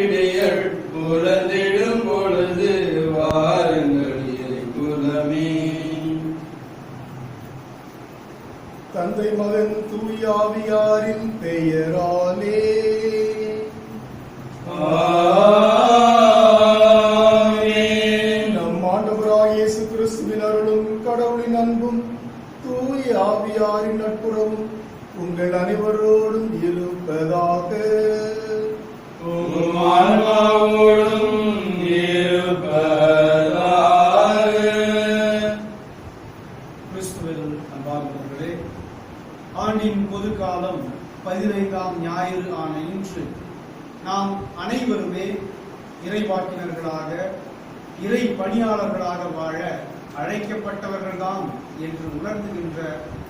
விடியல் புலந்திடும் பொழுது வாருங்கள் குலமே. தந்தை மகன் தூயாவியாரின் பெயராலே நம் ஆண்டவராகிய இயேசு கிறிஸ்துவின் அருளும் கடவுளின் அன்பும் தூய ஆவியாரின் நட்புறவும் உங்கள் அனைவரோடும் இருப்பதாக. கிறிஸ்துவில் அன்பார்ந்தவர்களே, ஆண்டின் பொது காலம் 15ஆம் ஞாயிறு ஆன இன்று நாம் அனைவருமே இறைவாக்கினர்களாக இறை பணியாளர்களாக வாழ அழைக்கப்பட்டவர்கள்தான் என்று உணர்த்துகின்ற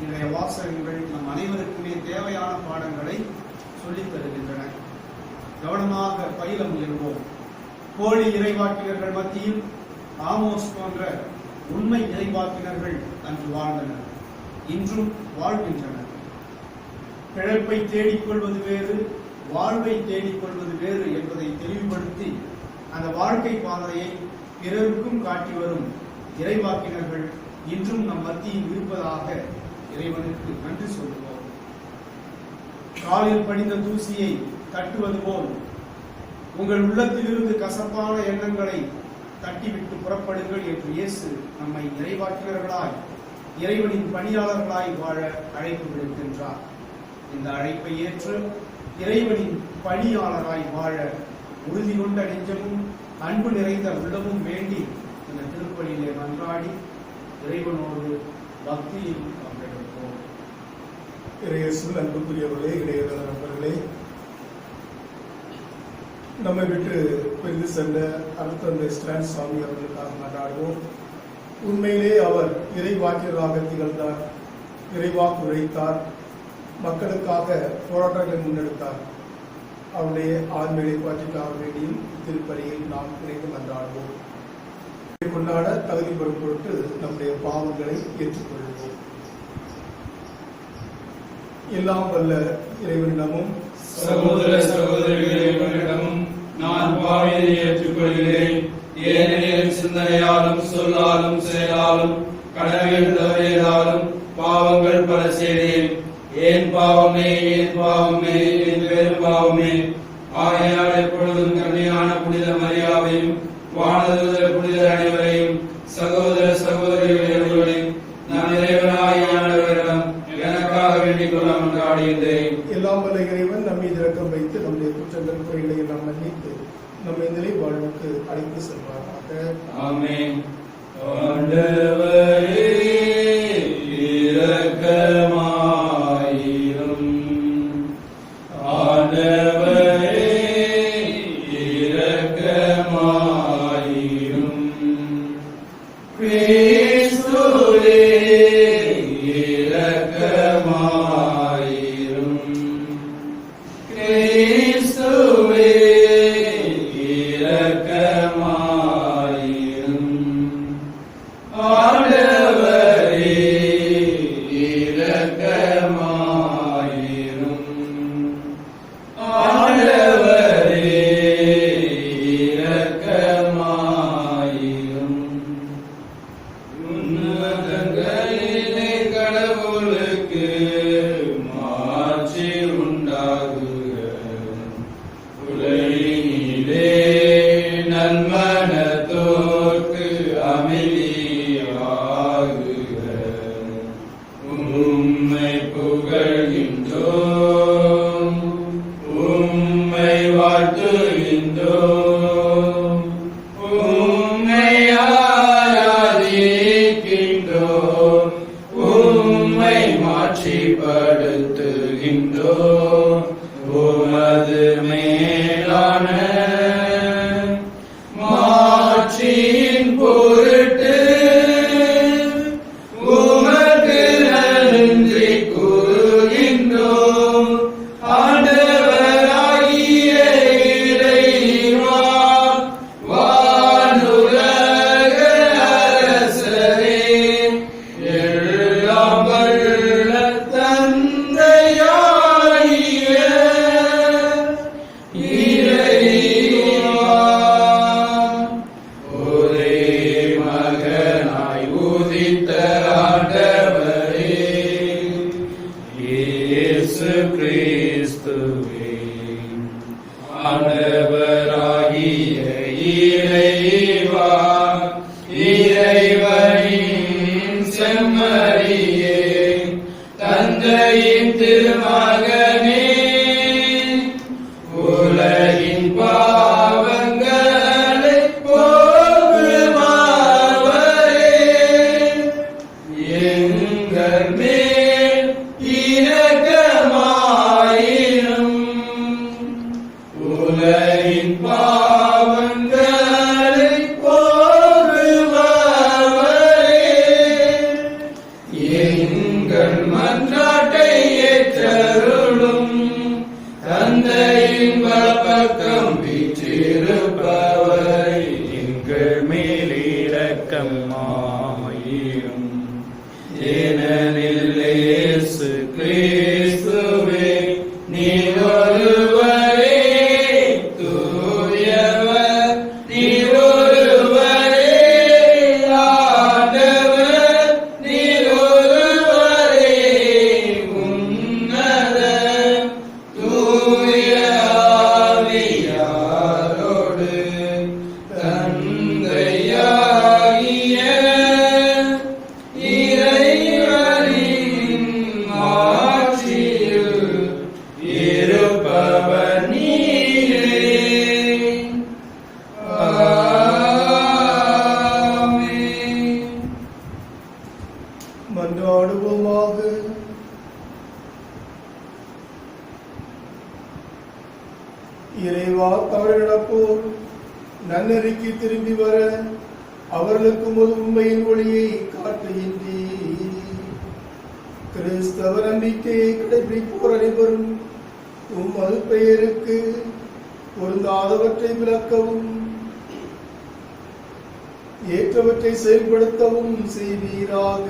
இன்றைய வாசகங்கள் நம் அனைவருக்குமே தேவையான பாடங்களை சொல்லித் தருகின்றன. கவனமாக பயில முயல்வோம். போலி இறைவாக்கினர்கள் மத்தியில் ஆமோஸ் போன்ற உண்மை இறைவாக்கினர்கள் அன்று வாழ்ந்தனர், இன்றும் வாழ்கின்றனர். பிழைப்பை தேடிக்கொள்வது வேறு, வாழ்வை தேடிக்கொள்வது வேறு என்பதை தெளிவுபடுத்தி அந்த வாழ்க்கை பாதையை பிறருக்கும் காட்டி வரும் இறைவாக்கினர்கள் இன்றும் நம் மத்தியில் இருப்பதாக இறைவனுக்கு நன்றி சொல்லுவோம். காலில் படிந்த தூசியை தட்டுவது போல் உங்கள் உள்ளத்திலிருந்து கசப்பான எண்ணங்களை தட்டிவிட்டு புறப்படுங்கள் என்று இயேசு நம்மை இறைவாக்கினர்களாய் இறைவனின் பணியாளர்களாய் வாழ அழைப்பு விடுக்கின்றார். இந்த அழைப்பை ஏற்று இறைவனின் பணியாளராய் வாழ உறுதி கொண்ட நெஞ்சமும் அன்பு நிறைந்த உள்ளமும் வேண்டி இந்த திருப்பலியிலே மன்றாடி இறைவனோடு பக்தியில் பங்கெடுப்போம். இறையேசுவில் அன்புக்குரியவர்களே, இடையில நண்பர்களே, நம்மை விட்டு பிரிந்து சென்ற அருட்தந்தை ஸ்டான் சாமி அவர்களுக்காக கொண்டாடுவோம். உண்மையிலே அவர் இறைவாக்கியராக திகழ்ந்தார், இறைவாக்கு உரைத்தார், மக்களுக்காக போராட்டங்களை முன்னெடுத்தார். அவருடைய ஆண்மையை பாற்றிக்காக வேண்டியும் திருப்பலியில் நாம் இணைந்து கொண்டாடுவோம். கொண்டாட தகுதி பெறும் பொருட்டு நம்முடைய பாவங்களை ஏற்றுக்கொள்வோம். எல்லாம் வல்ல இறைவனிடமும் சகோதர சகோதரிகளிடமும் நான் பாவியை ஏற்றுக்கொள்கிறேன். ஏனெனில் சிந்தனையாலும் சொல்லாலும் செயலாலும் கடமைகள் தவறியதாலும் பாவங்கள் பல செய்தேன். ஏன் பாவமே, ஏன் பாவமே, என் பெரும் பாவமே. ஆகையால் எப்பொழுதும் கன்னியான புனித மரியாவையும் வானதூதர் புனிதர் அனைவரையும் சகோதர சகோதரிகளையும் நான் இறைவனாகிய ஆண்டவரிடம் எனக்காக வேண்டிக் கொள்ள மன்றாடுகின்றேன். எல்லாம் வல்ல இறைவன் நம்மை இரக்கம் வைத்து நம்முடைய குற்றங்கள் குறைகளை எல்லாம் மன்னித்து நம்மை நிலை வாழ்வுக்கு அழைத்து செல்வாராக. ஆமென். ஆண்டவரே இரக்கமாயிரும். ஆண்டவரே இரக்கமாயிரும். கிறிஸ்துவே இரக்கமாயிரும். கிறிஸ்துவே இரக்கமாயிரும். ஆண்டவரே இரக்கமாயிரும். ஆண்டவரே இரக்கமாயிரும். உன்னதங்களிலே கடவுளுக்கு மாட்சி உண்டாகுக. உலகினிலே நன்மனத்தோர்க்கு அமைதியாகுக. உம்மை புகழ்கின்றோம், உம்மை வாழ்த்துகின்றோம், உம்மை ஆராதிக்கின்றோம், உம்மை மாட்சிப்படுத்துகின்றோம். உமது மேலான மாட்சியின் பொருட்டு உமக்கு நன்றி கூறுகின்றோம். ஆண்டவராகிய இறைவா, வானுலக அரசரே, எல்லாம் வல்ல தந்தையாகிய இறைவா, ஆண்டவராகிய இறைவா, இறைவனின் செம்மறியே, தந்தையின் திருமகனே, உலகின் பாவங்களைப் போக்குபவரே, எங்கள் மேல் இரக்கமாயிரும். உலகின் பாவங்களைப் போக்குபவரே, எங்கள் மன்றாட்டை ஏற்றருளும். தந்தையின் வலப்பக்கம் வீற்றிருப்பவரை எங்கள் மேல் இரக்கமாயிரும். ஏனெனில் இயேசு கிறிஸ்துவே நீர் ஒருவரே தூயவர், நீர் ஒருவரே ஆண்டவர், நீர் ஒருவரே உன்னதர். தூய ஆவியாரோடு தந்தையாகிய இறைவனின் ஆட்சியில் இருப்பவர் நீரே. ஆமென். மன்றாடுவோமாக. இறைவா, தவறு நடப்போர் நன்னெறிக்கு திரும்பி வர அவர்களுக்கு ஒரு உண்மையின் ஒளியை காட்டுகின்றீர். கிறிஸ்தவ நம்பிக்கையை கடைபிடிப்போர் அனைவரும் உமது பெயருக்கு பொருந்தாதவற்றை விளக்கவும் ஏற்றவற்றை செயல்படுத்தவும் செய்வீராக.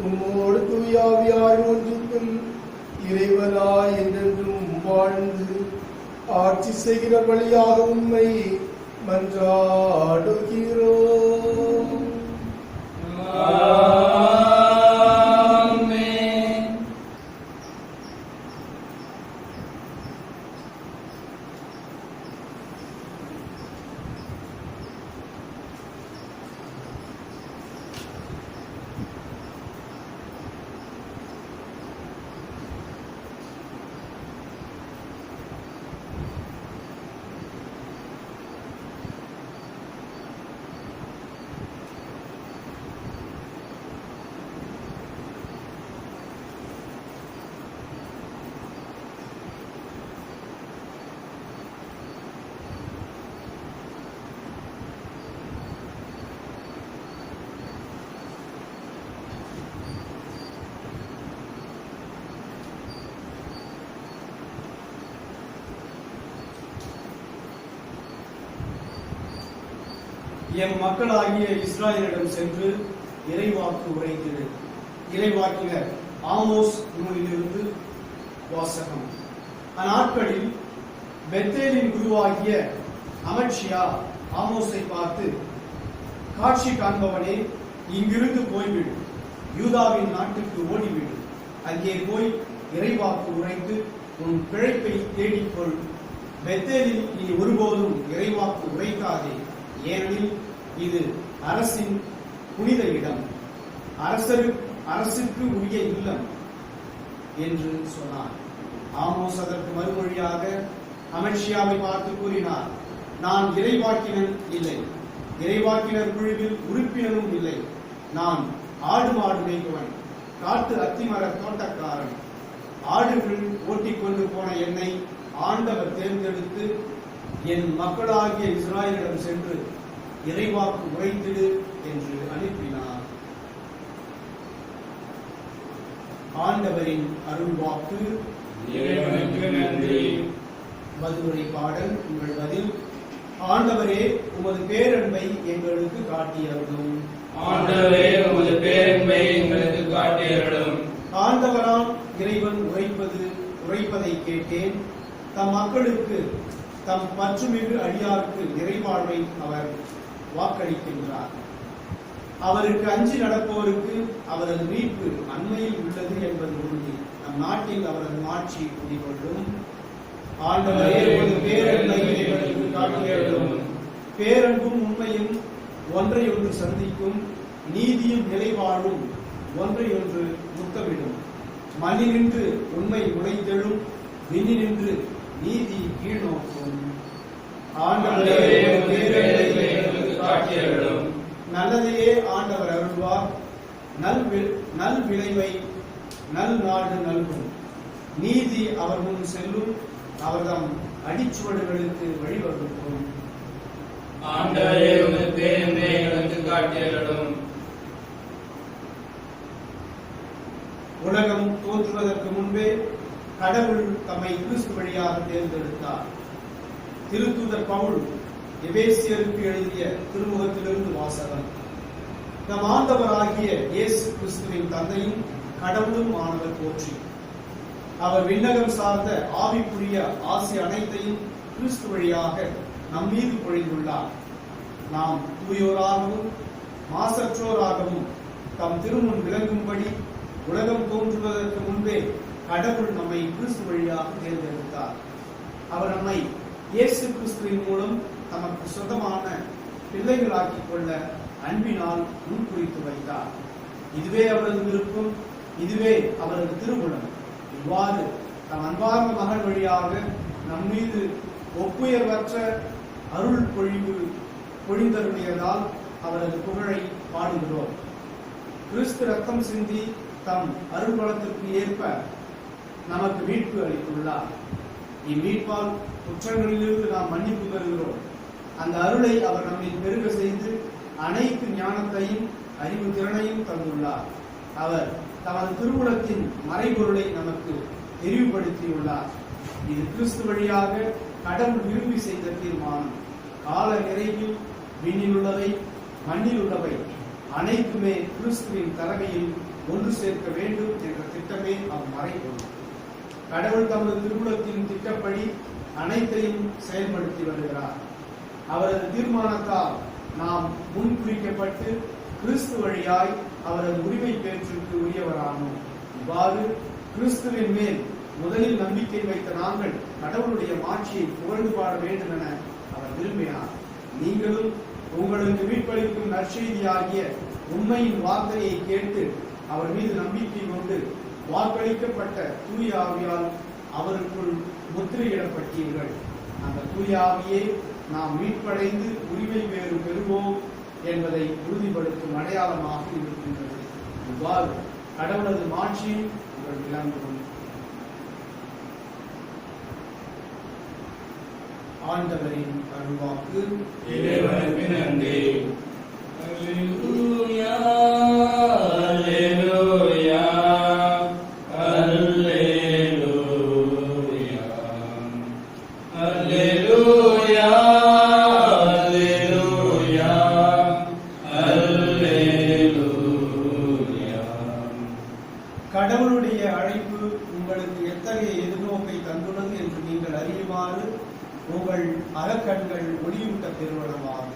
உம்மோடு தூயாவியார் ஒன்றுக்கும் இறைவனாய் என்றென்றும் வாழ்ந்து ஆட்சி செய்கிற வழியாக உம்மை மன்றாடுகிறோம். ஆமென். எம் மக்களாகிய இஸ்ராயலிடம் சென்று இறைவாக்கு உரைத்திடு. இறைவாக்கினர் ஆமோஸ் நூலிலிருந்து வாசகம். அந்நாட்களில் பெத்தேலின் குருவாகிய அமட்சியா ஆமோஸை பார்த்து, காட்சி காண்பவனே, இங்கிருந்து போய்விடு, யூதாவின் நாட்டுக்கு ஓடிவிடு. அங்கே போய் இறைவாக்கு உரைத்து உன் பிழைப்பை தேடிக்கொள். பெத்தேலில் நீ ஒருபோதும் இறைவாக்கு உரைக்காதே, ஏனெனில் இது அரசின் புனித இடம், அரசுக்கு உரிய இல்லம் என்று சொன்னார். ஆமோஸ் அதற்கு மறுமொழியாக அமட்சியாவை பார்த்து கூறினார், நான் இறைவாக்கினன் இல்லை, இறைவாக்கினர் குழுவில் உறுப்பினரும் இல்லை. நான் ஆடு மாடு மேய்ப்பவன், காட்டு அத்திமர தோட்டக்காரன். ஆடுகள் ஓட்டிக்கொண்டு போன என்னை ஆண்டவர் தேர்ந்தெடுத்து என் மக்களாகிய இஸ்ராயலிடம் சென்று இறைவாக்கு உரைத்திடு என்று அனுப்பினார். ஆண்டவரின் அருள்வாக்கு. இறைவனுக்கு நன்றி. மதுரை பாடல். உங்கள் பதில். ஆண்டவரே, உமது பேரன்பை எங்களுக்கு காட்டியருளும். ஆண்டவரே, உமது பேரன்பை எங்களுக்கு காட்டியருளும். ஆண்டவரால் இறைவன் உரைப்பதை கேட்டேன். தம் மக்களுக்கு, தம் பற்றுமிகு அடியாருக்கு நிறைவாழ்வை அவர் வாக்களிக்கின்றார். அவருக்கு அஞ்சி நடப்போருக்கு அவரது மீட்பு அண்மையில் உள்ளது என்பது உறுதி. நம் நாட்டில் அவரது ஆட்சி குடிகொள்ளும். ஆண்டவரே, உமது காட்டியருளும். பேரன்பும் உண்மையும் ஒன்றையொன்று சந்திக்கும், நீதியும் நிலைவாழும் ஒன்றையொன்று முத்தமிடும். மண்ணினின்று உண்மை முளைத்தெழும், விண்ணினின்று நீதி கீழ்நோக்கும். ஆண்டவரே, உமது பேரன்பை எங்களுக்கு காட்டியருளும். நல்லதையே ஆண்டவர் அருள்வார், நல் விளைவை நல் நாடு நல்கும். நீதி அவர் முன் செல்லும், அவர்தம் அடிச்சுவடுகளுக்கு வழிவகுக்கும். ஆண்டவரே, உமது பேரன்பை எங்களுக்கு காட்டியருளும். உலகம் தோன்றுவதற்கு முன்பே கடவுள் தம்மை கிறிஸ்து வழியாக தேர்ந்தெடுத்தார். திருத்தூதர் பவுல் எபேசியருக்கு எழுதிய திருமுகத்திலிருந்து வாசகம். நம் ஆண்டவராகிய இயேசு கிறிஸ்துவின் தந்தையும் கடவுளும் ஆனவர் போற்றி. அவர் விண்ணகம் சார்ந்த ஆவிக்குரிய ஆசி அனைத்தையும் கிறிஸ்து வழியாக நம் மீது பொழிந்துள்ளார். நாம் தூயோராகவும் மாசற்றோராகவும் தம் திருமுன் விளங்கும்படி உலகம் தோன்றுவதற்கு முன்பே கடவுள் நம்மை கிறிஸ்து வழியாக தேர்ந்தெடுத்தார். அவர் நம்மை இயேசு கிறிஸ்துவின் மூலம் தமக்கு சொந்தமான பிள்ளைகளாக்கிக் கொள்ள அன்பினால் முன்குறித்து வைத்தார். இதுவே அவரது விருப்பம், இதுவே அவரது திருவுளம். இவ்வாறு தம் அன்பார்ந்த மகன் வழியாக நம் மீது ஒப்புயர்வற்ற அருள் பொழிந்தருளியதால் அவரது புகழை பாடுகிறோம். கிறிஸ்து ரத்தம் சிந்தி தம் அருள் பலத்திற்கு ஏற்ப நமக்கு மீட்பு அளித்துள்ளார். இம்மீட்பால் குற்றங்களிலிருந்து நாம் மன்னிப்பு பெறுகிறோம். அந்த அருளை அவர் நம்மில் பெருக செய்து அனைத்து ஞானத்தையும் அறிவு திறனையும் தந்துள்ளார். அவர் தமது திருவுளத்தின் மறைபொருளை நமக்கு தெரிவுபடுத்தியுள்ளார். இது கிறிஸ்து வழியாக கடவுள் விரும்பி செய்த தீர்மானம். கால நிறைவில் விண்ணில் உள்ளவை மண்ணில் உள்ளவை அனைத்துமே கிறிஸ்துவின் தலைமையில் ஒன்று சேர்க்க வேண்டும் என்ற திட்டமே அம்மறைபொருள். கடவுள் தமது திருவுளத்தின் திட்டப்படி அனைத்தையும் செயல்படுத்தி வருகிறார். அவரது தீர்மானத்தால் நாம் முன்குறிக்கப்பட்டு கிறிஸ்து வழியாய் அவரது உரிமை பேற்றுக்கு உரியவரானோம். இவ்வாறு கிறிஸ்துவின் மேல் முதலில் நம்பிக்கை வைத்த நாங்கள் கடவுளுடைய மாட்சியை புகழ்ந்து பாட வேண்டும் என அவர் விரும்பினார். நீங்களும் உங்களுக்கு மீட்பளிக்கும் நற்செய்தியாகிய உண்மையின் வார்த்தையை கேட்டு அவர் மீது நம்பிக்கை கொண்டு வாக்களிக்கப்பட்ட தூய ஆவியால் அவருக்குள் முத்திரையிடப்பட்டீர்கள். அந்த தூய ஆவியே நாம் மீட்படைந்து உரிமை பேறு பெறுவோம் என்பதை உறுதிப்படுத்தும் அடையாளமாக இருக்கின்றது. இவ்வாறு கடவுளது மாட்சியில் இவர் விளங்கும். ஆண்டவரின் அருள்வாக்கு. இறைவனுக்கு நன்றி. அல்லேலூயா, அல்லேலூயா, அல்லேலூயா, அல்லேலூயா, அல்லேலூயா, அல்லேலூயா. கடவுளுடைய அழைப்பு உங்களுக்கு எத்தகைய எதிர்நோக்கை தந்துள்ளது என்று நீங்கள் அறியுமாறு உங்கள் அகக்கண்கள் ஒளியூட்ட பெறுவனமாக.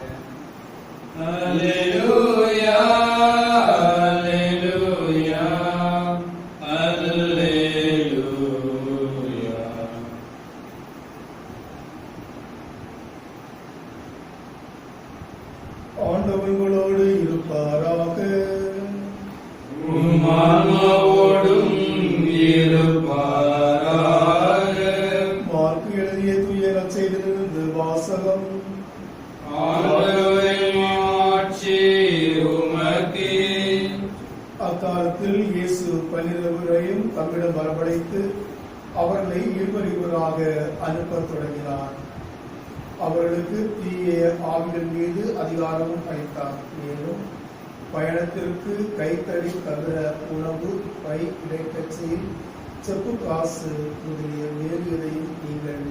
அல்லேலூயா, அல்லேலூயா, அல்லேலூயா. ஆண்டவர்களோடு இருப்பாராக. உம் ஆன்மாவோடும் இருப்பாராக. மார்க்கு எழுதிய தூய நற்செய்தியிலிருந்து வாசகம். ஆண்டவரே, மாட்சி உமக்கே. அக்காலத்தில் இயேசு 12 தம்மிடம் வரவழைத்து அவர்களை இருவராக அனுப்பத் தொடங்கினார். அவர்களுக்கு தீய ஆவிகள் மீது அதிகாரமும் அளித்தார். மேலும் பயணத்திற்கு கைத்தடி தவிர உணவு, பை, இடைக்கச்சையில் செப்பு காசு முதலிய வேறு எதையும் நீங்கள்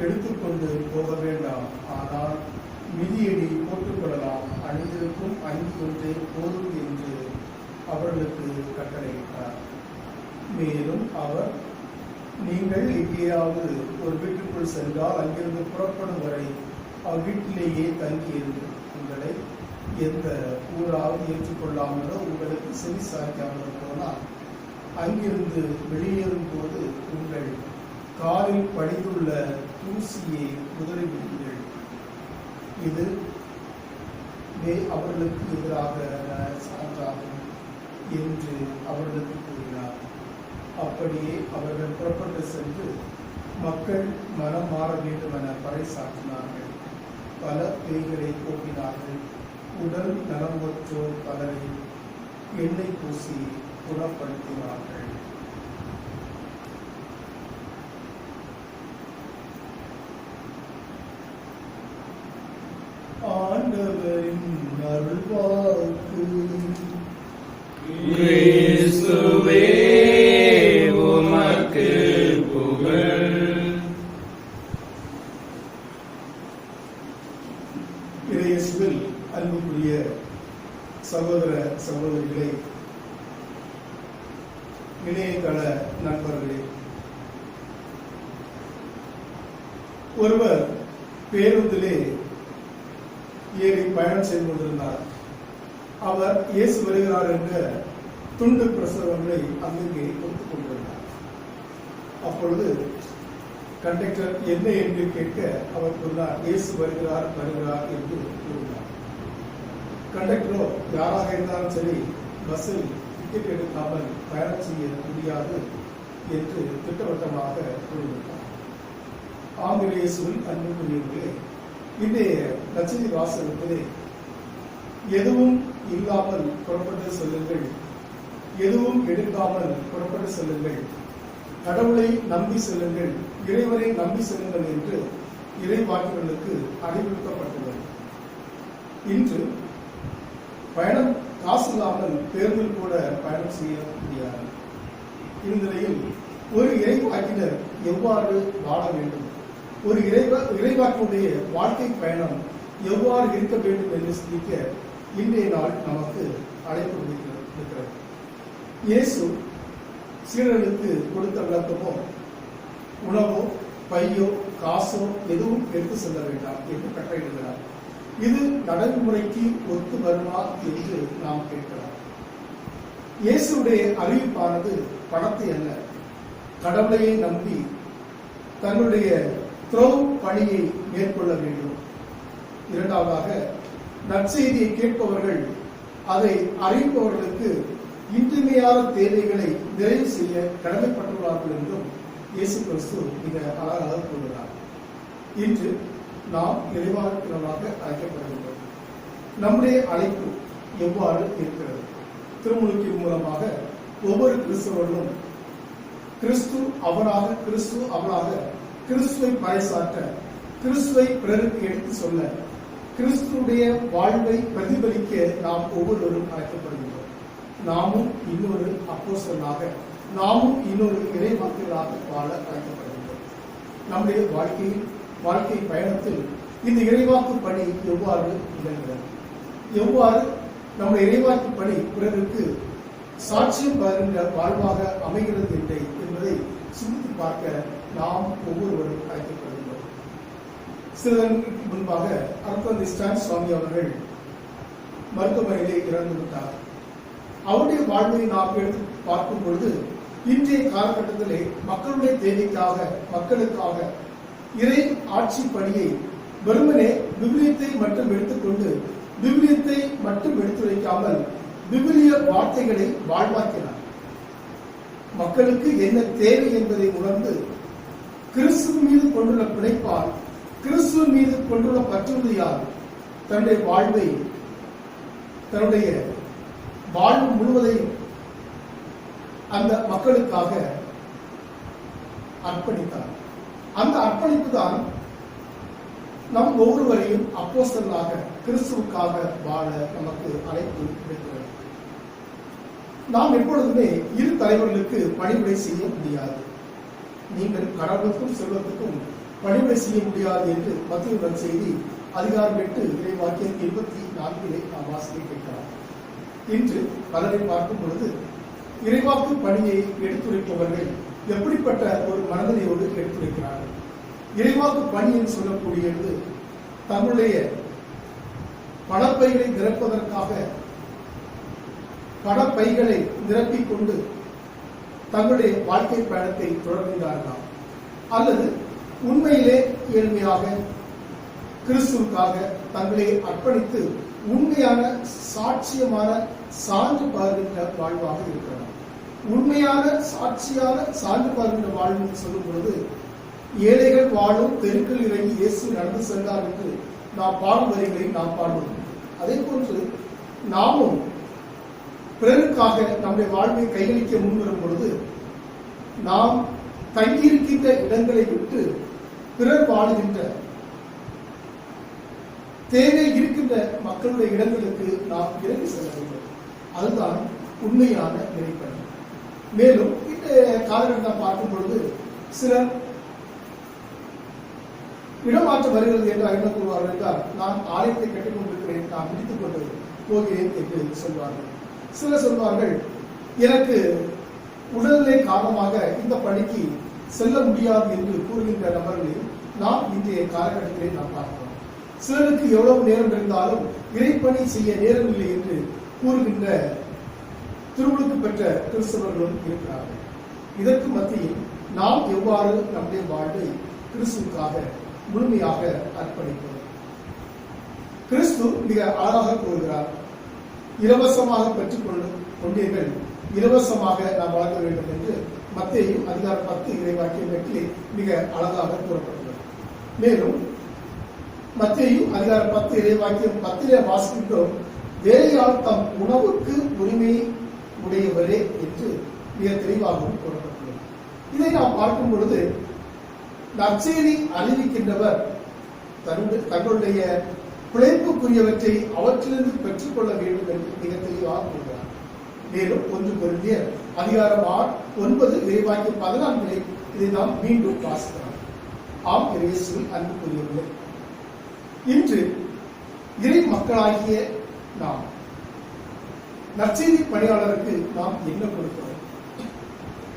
எடுத்துக்கொண்டு போக வேண்டாம். ஆனால் மிதியடி போட்டுக்கொள்ளலாம். அணிந்திருக்கும் அங்கி ஒன்றே போதும் என்று அவர்களுக்கு கட்டளையிட்டார். மேலும் அவர், நீங்கள் எங்கேயாவது ஒரு வீட்டுக்குள் சென்றால் அங்கிருந்து புறப்படும் வரை அவ்வீட்டிலேயே தங்கியிருந்து உங்களை எந்த ஊராவது ஏற்றுக்கொள்ளாமலோ உங்களுக்கு செவி சாய்க்காமலோ போனால் அங்கிருந்து வெளியேறும் போது உங்கள் காலில் படிந்துள்ள தூசியை உதறிவிடுங்கள். இது அவர்களுக்கு எதிராக சான்றாகும் என்று அவர்களுக்கு கூறினார். அப்படியே அவர்கள் புறப்பட்டு சென்று மக்கள் மனம் மாற வேண்டும் என பறைசாற்றினார்கள். பல பேய்களை போக்கினார்கள். உடல் நலமுற்றோர் பலரை எண்ணெய் பூசி குணப்படுத்தினார்கள். ஆண்டவரின் அருள்வாக்கு. கிறிஸ்துவே உமக்கு புகழ். இயேசுவில் அன்புக்குரிய சகோதர சகோதரிகளே, இணையதள நண்பர்களே, ஒருவர் பேருந்திலே ஏறி பயணம் செய்து கொண்டிருந்தார். அவர் இயேசு வருகிறார் என்ற துண்டு பிரசுரங்களை அங்கங்கே கொடுத்துக் கொண்டிருந்தார். அப்பொழுது கண்டக்டர் என்ன என்று கேட்க அவர் சொன்னார், இயேசு வருகிறார் வருகிறார் என்று கூறினார். கண்டக்டரோ யாராக இருந்தாலும் சரி பஸ்ஸில் டிக்கெட் எடுக்காமல் பயணம் செய்ய முடியாது என்று திட்டவட்டமாக கூறிவிட்டார். ஆங்கில இயேசுவில் அன்புக்குரியவர்களே, இன்றைய நற்செய்தி வாசகத்திலே எதுவும் இல்லாமல் புறப்பட்டு செல்லுங்கள், எதுவும் எடுக்காமல் புறப்பட்டு செல்லுங்கள், கடவுளை நம்பி செல்லுங்கள், இறைவனை நம்பி செல்லுங்கள் என்று இறைவாக்கினர்களுக்கு அறிவுறுத்தப்பட்டுள்ளது. இன்று பயணம் காசு இல்லாமல் பேருந்தில் கூட பயணம் செய்ய முடியாது. இந்நிலையில் ஒரு இறைவாக்கினர் எவ்வாறு வாழ வேண்டும், ஒரு இறைவாக்கினுடைய வாழ்க்கை பயணம் எவ்வாறு இருக்க வேண்டும் என்று சிந்திக்க இன்றைய நாள் நமக்கு அழைப்பு விடுக்கிறது. இயேசு சீடர்களுக்கு கொடுத்த விளக்கமோ உணவோ பையோ காசோ எதுவும் எடுத்து செல்ல வேண்டாம் என்று கட்டளையிடுகிறார். இது நடைமுறைக்கு ஒத்து வருமா என்று நாம் கேட்கலாம். இயேசுடைய அறிவிப்பானது பணத்தை அல்ல, கடவுளையை நம்பி தன்னுடைய பணியை மேற்கொள்ள வேண்டும். இரண்டாவதாக, நற்செய்தியை கேட்பவர்கள் அதை அறிவிப்பவர்களுக்கு இன்றியமையாத தேவைகளை நிறைவு செய்ய கடமைப்பட்டுள்ளார்கள் என்றும் இயேசு கிறிஸ்து மிக அழகாக கூறுகிறார். இன்று நாம் இறைவாக்கினராக அழைக்கப்படுகின்றோம். நம்முடைய அழைப்பு எவ்வாறு இருக்கிறது? திருமுழுக்கின் மூலமாக ஒவ்வொரு கிறிஸ்தவர்களும் கிறிஸ்து அவராக, கிறிஸ்து அவராக கிறிஸ்துவை பறைசாற்ற, கிறிஸ்துவை பிறருக்கு எடுத்து சொல்ல, கிறிஸ்துடைய வாழ்வை பிரதிபலிக்க நாம் ஒவ்வொருவரும் அழைக்கப்படுகின்றோம். நாமும் இன்னொரு அப்போஸ்தலனாக, நாமும் இன்னொரு இறைவாக்கினராக வாழ அழைக்கப்படுகின்றோம். நம்முடைய வாழ்க்கை பயணத்தில் இந்த இறைவாக்கு பணி எவ்வாறு நிகழ்கிறது, எவ்வாறு நம்முடைய இறைவாக்கு பணி பிறருக்கு சாட்சியம் பகிர்ந்த வாழ்வாக அமைகிறது என்பதை சிந்தித்து பார்க்க நாம் ஒவ்வொருவரும் அழைக்கப்படுகிறோம். சிறிதற்கு முன்பாக அருட்தந்தை ஸ்டான் சுவாமி அவர்கள் மருத்துவமனையிலே இறந்து விட்டார். அவருடைய வாழ்வை நாம் எடுத்து பார்க்கும் பொழுது இன்றைய காலகட்டத்திலே மக்களுடைய தேவைக்காக, மக்களுக்காக இறை ஆட்சி பணியை வெறுமனே விவிலியத்தை மட்டும் எடுத்துக்கொண்டு விவிலியத்தை மட்டும் எடுத்துரைக்காமல் விவிலிய வார்த்தைகளை வாழ்வாக்கினார். மக்களுக்கு என்ன தேவை என்பதை உணர்ந்து கிறிஸ்துவ மீது கொண்டுள்ள பிணைப்பால், கிறிஸ்துவ மீது கொண்டுள்ள பற்றுறுதியால் தன்னுடைய வாழ்வை, தன்னுடைய வாழ்வு முழுவதையும் அந்த மக்களுக்காக அர்ப்பணித்தார். அந்த அர்ப்பணிப்பு தான் நம் ஒவ்வொருவரையும் அப்போஸ்தலனாக, கிறிஸ்துவுக்காக வாழ நமக்கு அழைப்பு கிடைக்கிறது. நாம் எப்பொழுதுமே இரு தலைவர்களுக்கு பணிவிடை செய்ய முடியாது. நீங்கள் கடவுளுக்கும் செல்வத்துக்கும் பணிவிடை செய்ய முடியாது என்று மத்திய செய்தி அதிகாரம் 8 இறைவாக்கியம் 24 நாம் வாசிக்க கேட்கலாம். இன்று பலரை பார்க்கும் பொழுது இறைவாக்கு பணியை எடுத்துரைப்பவர்கள் எப்படிப்பட்ட ஒரு மனநிலையோடு எடுத்துரைக்கிறார்கள்? இறைவாக்கு பணி என்று சொல்லக்கூடியது தங்களுடைய பணப்பைகளை நிரப்பதற்காக பணப்பைகளை நிரப்பிக் கொண்டு தங்களுடைய வாழ்க்கை பயணத்தை தொடர்கிறார்களா, அல்லது உண்மையிலே ஏழ்மையாக கிறிஸ்துவுக்காக தங்களை அர்ப்பணித்து உண்மையான சாட்சியமான சான்று பகிர்கின்ற வாழ்வாக இருக்கிறார். உண்மையான சாட்சியான சான்று பகிர்கின்ற வாழ்வு சொல்லும் பொழுது ஏழைகள் வாழும் தெருக்கள் இறங்கி இயேசு நடந்து சென்றார் என்று நாம் பாடும் வரிகளை நாம் பாடுவோம். அதே போன்று நாமும் பிறருக்காக நம்முடைய வாழ்வை கையளிக்க முன்வரும் பொழுது நாம் தங்கியிருக்கின்ற இடங்களை விட்டு பிறர் வாழுகின்ற தேவை இருக்கின்ற மக்களுடைய இடங்களுக்கு நாம் இறங்கி செல்ல வேண்டும். அதுதான் உண்மையான இறைப்பணி. மேலும் இந்த காலகட்டத்தில் பார்க்கும் பொழுது சிலர் இடமாற்றம் வருகிறது என்று என்ன கூறுவார்கள் என்றால், நான் ஆலயத்தை கட்டிக் கொண்டிருக்கிறேன், நான் முடித்துக் கொண்டு போகிறேன் என்று சொல்வார்கள். சிலர் சொல்வார்கள், எனக்கு உடல்நிலை காரணமாக இந்த பணிக்கு செல்ல முடியாது என்று கூறுகின்ற நபர்களை நாம் இன்றைய காலகட்டத்திலே நாம் பார்க்கிறோம். சிலருக்கு எவ்வளவு நேரம் இருந்தாலும் இறைப்பணி செய்ய நேரம் இல்லை என்று கூறுகின்ற திருமுழுக்கு பெற்ற கிறிஸ்தவர்களும் இருக்கிறார்கள். இதற்கு மத்தியில் நாம் எவ்வாறு நம்முடைய வாழ்வை கிறிஸ்துவுக்காக முழுமையாக அர்ப்பணிப்பது? கிறிஸ்து மிக அழகாக கூறுகிறார், இலவசமாக பெற்றுக் கொண்டீர்கள், இலவசமாக நாம் வழங்க வேண்டும் என்று மத்தேயு அதிகாரம் 10 இறைவாக்கியம் 8 மிக அழகாக கூறப்பட்டுள்ளது. மேலும் மத்தேயு அதிகாரம் 10 இறைவாக்கியம் 10 வாசிக்கின்றோம், வேலையால் தம் உணவுக்கு உரிமை உடையவரே என்று மிக தெளிவாகவும் கூறப்பட்டுள்ளது. இதை நாம் பார்க்கும் பொழுது நற்செய்தி அறிவிக்கின்றவர் தங்களுடைய பிழைப்புக்குரியவற்றை அவற்றிலிருந்து பெற்றுக்கொள்ள வேண்டும் என்று மிக தெளிவாக கூறுகிறார். மேலும் 1 கொரிந்தியர் அதிகாரம் 9 இறைவாக்கியம் 14 இதை நாம் மீண்டும் வாசிக்கிறோம். ஆம் இயேசுவில் அன்புக்குரியவர்களே, இன்று இறை மக்களாகிய நாம் நற்செய்தி பணியாளருக்கு நாம் என்ன கொடுக்கிறோம்?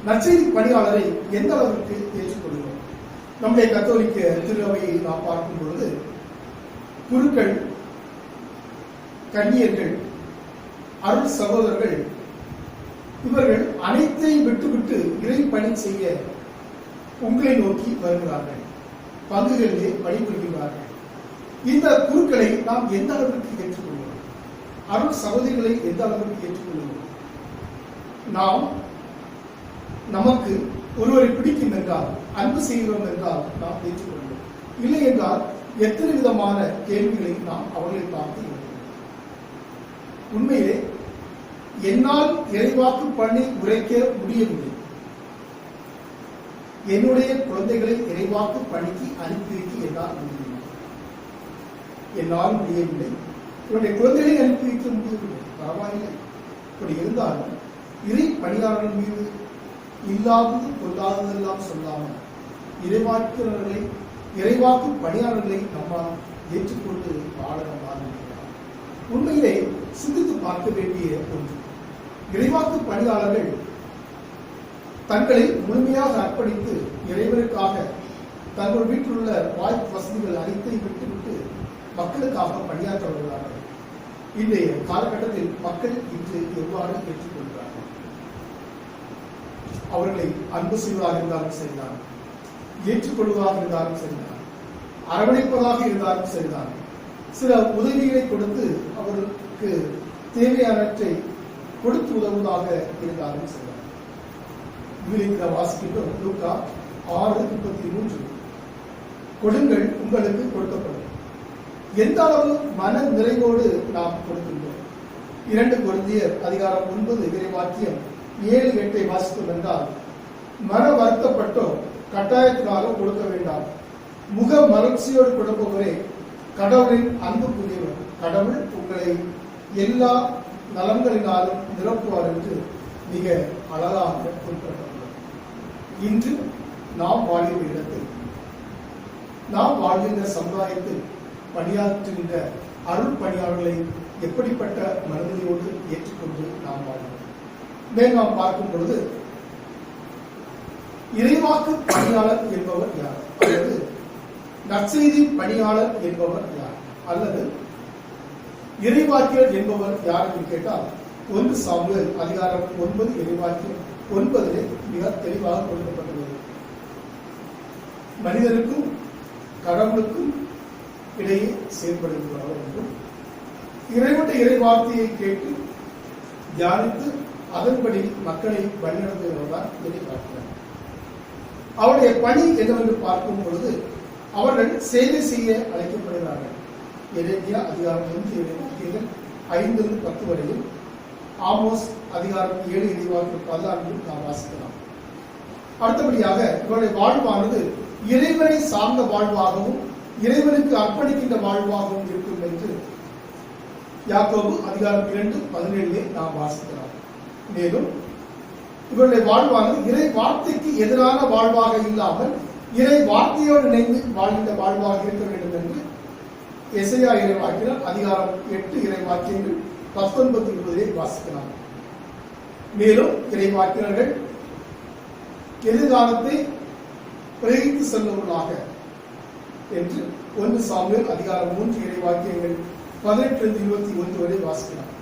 நற்செய்தி பணியாளரை எந்த அளவிற்கு ஏற்றுக்கொள்கிறோம்? நம்முடைய கத்தோலிக்க திருவையை நாம் பார்க்கும் பொழுது குருக்கள், கன்னியர்கள், அருள் சகோதரர்கள் இவர்கள் அனைத்தையும் விட்டுவிட்டு இறை பணி செய்ய உங்களை நோக்கி வருகிறார்கள், பங்குகளிலே பணிபுரிகிறார்கள். இந்த குருக்களை நாம் எந்த அளவிற்கு ஏற்றுக்கொள்கிறோம்? அருள் சகோதரிகளை எந்த அளவிற்கு ஏற்றுக்கொள்கிறோம்? நாம் நமக்கு ஒருவரை பிடிக்கும் என்றால், அன்பு செய்கிறோம் என்றால் நாம் ஏற்றுக்கொள்வோம். இல்லை என்றால் எத்தனை விதமான கேள்விகளை நாம் அவர்களை பார்த்து உண்மையிலே என்னால் இறைவாக்கு பண்ணி உரைக்க முடியவில்லை, என்னுடைய குழந்தைகளை இறைவாக்கு பணிக்கு அனுப்பி வைக்க என்னால் முடியவில்லை, என்னால் முடியவில்லை, என்னுடைய குழந்தைகளை அனுப்பி வைக்க முடியவில்லை, பரவாயில்லை. இப்படி இருந்தாலும் இறை பணியாளர்கள் மீது இல்லாதது கொள்ளாததெல்லாம் சொல்லாமல் இறைவாக்குகளை இறைவாக்கு பணியாளர்களை நம்மால் ஏற்றுக்கொண்டு வாழ நம்மால். உண்மையிலே சிந்தித்து பார்க்க வேண்டிய ஒன்று, இறைவாக்கு பணியாளர்கள் தங்களை முழுமையாக அர்ப்பணித்து இறைவனுக்காக தங்கள் வீட்டில் உள்ள வாய்ப்பு வசதிகள் அனைத்தையும் விட்டுவிட்டு மக்களுக்காக பணியாற்ற வருகிறார்கள். இன்றைய காலகட்டத்தில் மக்கள் இன்று எவ்வாறு ஏற்றுக்கொள்கிறார்கள்? அவர்களை அன்பு செய்வதாக இருந்தாலும் சரிதான், ஏற்றுக்கொள்வதாக இருந்தாலும் சரிதான், அரவணைப்பதாக இருந்தாலும் சரிதான், சில உதவிகளை கொடுத்து அவர்களுக்கு தேவையானவற்றை கொடுத்து உதவுவதாக இருந்தாலும் சரிதான். விவிலியத்தில் வாசிக்கின்றோம், லூக்கா 6:33, கொடுங்கள் உங்களுக்கு கொடுக்கப்படும். எந்த அளவு மன நிறைவோடு நாம் கொடுக்கின்றோம்? 2 கொரிந்தியர் அதிகாரம் 9 இறைவாக்கியம் 7-8 வாசித்தோம் என்றால், மன வருத்தப்பட்டோ கட்டாயத்தினால கொடுக்க வேண்டாம், முக மலர்ச்சியோடு கொடுப்பவரே கடவுளின் அன்புக்குரியவர், கடவுள் உங்களை எல்லா நலன்களினாலும் நிரப்புவார் என்று மிக அழகாக குறிப்பிடப்பட்டுள்ளது. இன்று நாம் வாழ்கின்ற இடத்தில், நாம் வாழ்கின்ற சமுதாயத்தில் பணியாற்றுகின்ற அருள் பணியாளர்களை எப்படிப்பட்ட மனநிலையோடு ஏற்றுக்கொண்டு நாம் வாழ்கிறோம்? மேலும் நாம் பார்க்கும் பொழுது இறைவாக்கு பணியாளர் என்பவர் யார், அல்லது நற்செய்தி பணியாளர் என்பவர் யார், அல்லது இறைவாக்கியர் என்பவர் யார் என்று கேட்டால் 1 சாமுவேல் அதிகாரம் 9 இறைவாக்கியம் 9 மிக தெளிவாக கொடுக்கப்பட்டுள்ளது. மனிதனுக்கும் கடவுளுக்கும் இடையே செயல்படுகிறார்கள் என்றும் இறைவனுடைய இறை வார்த்தையை கேட்டு தியானித்து அதன்படி மக்களை வழிநடத்துகிறவர்தான் இதை பார்க்கிறார். அவருடைய பணி என்னவென்று பார்க்கும் பொழுது அவர்கள் சேவை செய்ய அழைக்கப்படுகிறார்கள். எரேமியா அதிகாரம் 5-10 வரையும், ஆமோஸ் அதிகாரம் 7 இறைவாக்கு 14 நாம் வாசிக்கலாம். அடுத்தபடியாக இவருடைய வாழ்வானது இறைவனை சார்ந்த வாழ்வாகவும் இறைவனுக்கு அர்ப்பணிக்கின்ற வாழ்வாகவும் இருக்கும் என்று யாக்கோபு அதிகாரம் 2:17 நாம் வாசிக்கலாம். மேலும் இவருடைய வாழ்வானது இறை வார்த்தைக்கு எதிரான வாழ்வாக இல்லாமல் இறை வார்த்தையோடு இணைந்து வாழ்கின்ற வாழ்வாக இருக்க வேண்டும் என்று எசையா இறைவாக்கினர் அதிகாரம் 8 இறைவாக்கியங்கள் 19-20 வாசிக்கலாம். மேலும் இறைவாக்கினர்கள் எதிர்காலத்தை பிரகித்து செல்லுவர்களாக என்று 1 சாமுவேல் அதிகாரம் 3 இறைவாக்கியங்கள் 18-21 வரை வாசிக்கலாம்.